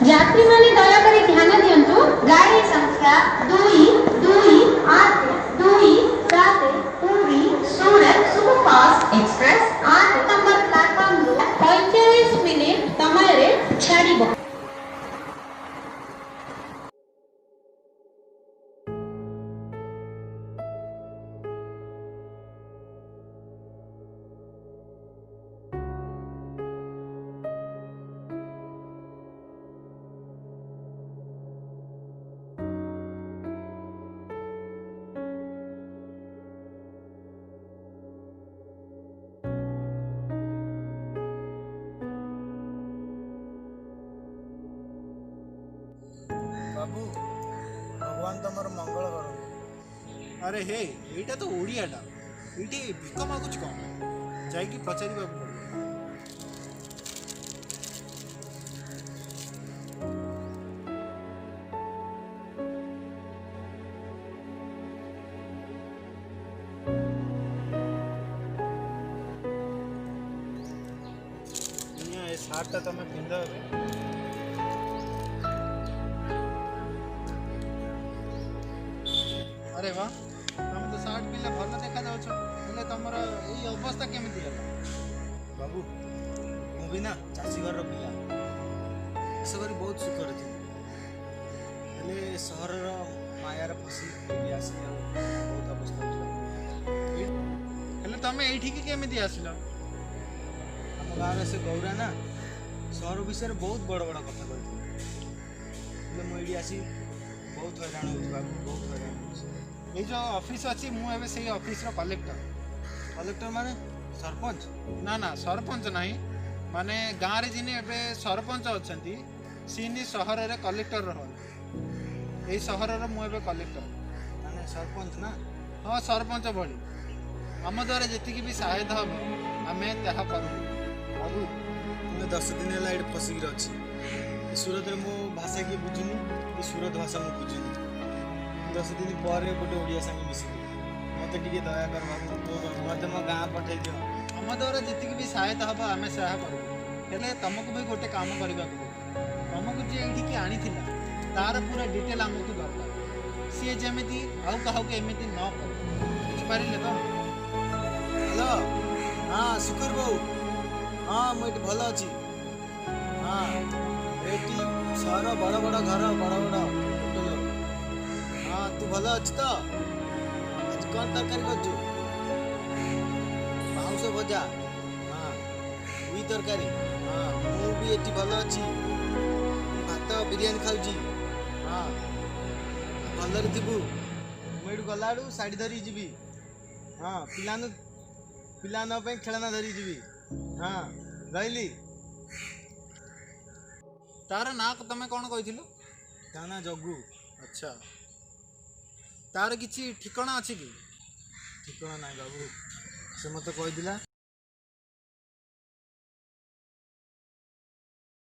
यात्री माने दयाकरी ध्यान दियंतु। गाड़ी संख्या 222827 Puri Surat superfast express 8 number platform 45 minute समय रे छाड़िबो। बाबू भगवान तुमर मंगल कर। अरे हे एटा तो ओडियाटा एटी भिक मागुच कौन जाइकी पचारि बाबू पड़े। ए सार्टा तमे पिंदा अरे वाह तुम तो सार्ट पिले भल देखा जाऊे तुमर ये अवस्था केमी है बाबू मु भी ना चाषी घर पिला ऐसा कर बहुत सुखर थी सहर मायार फसी आसी बहुत अवस्था तुम ये केमी आसिल आम गाँव से गौरा ना सहर विषय बहुत बड़ बड़ कथा कहते मुझे आसी बहुत हैरान हो बाबू बहुत हैरान हो। ये जो ऑफिस अच्छी मुझे से ऑफिस कलेक्टर कलेक्टर माने सरपंच ना ना सरपंच नहीं माने गाँव रे जिन ए सरपंच अच्छा सीनी सहर रे कलेक्टर रहा यही सहर मुझे कलेक्टर माने सरपंच ना हाँ सरपंच भली आम द्वारा जी भी सहायता हम आम क्या करूँ बाबू तुम्हें 10 दिन है ये फसिक अच्छी सूरत में मो भाषा किए बुझुनी ये सूरत भाषा मुझे बुझुनी 10 दिन पर गोटे ओडिया संगे मिसिक मत टे दया कर मत मो गाँ पठे दियो आम द्वारा जी भी सहायता हम आम से करूँ तुमको भी गोटे काम करने तुमको जी ये आनी तार पूरा डिटेल आमको दरकार सी जमी आउ क्या एमती न कर बुझिपारे तो हेलो हाँ सुखर बाबू हाँ मुझे भल अच्छी हाँ ये सहर बड़ बड़ घर बड़ बड़ होटेल हाँ तू भल अच्छी तो आज कौन तरकारी कर माउस भजा हाँ हुई तरकारी हाँ मुझे ये भल अच्छी भात बिरियानी खाऊँ हाँ भलरे थी मुझे गला शाढ़ी धरी जी हाँ पिला खेलना धरी जी हाँ रही तार ना तुम कौन कही ता ना जगू अच्छा तार किसी ठिकाना अच्छी कि ठिकाना ना बाबू से मत कही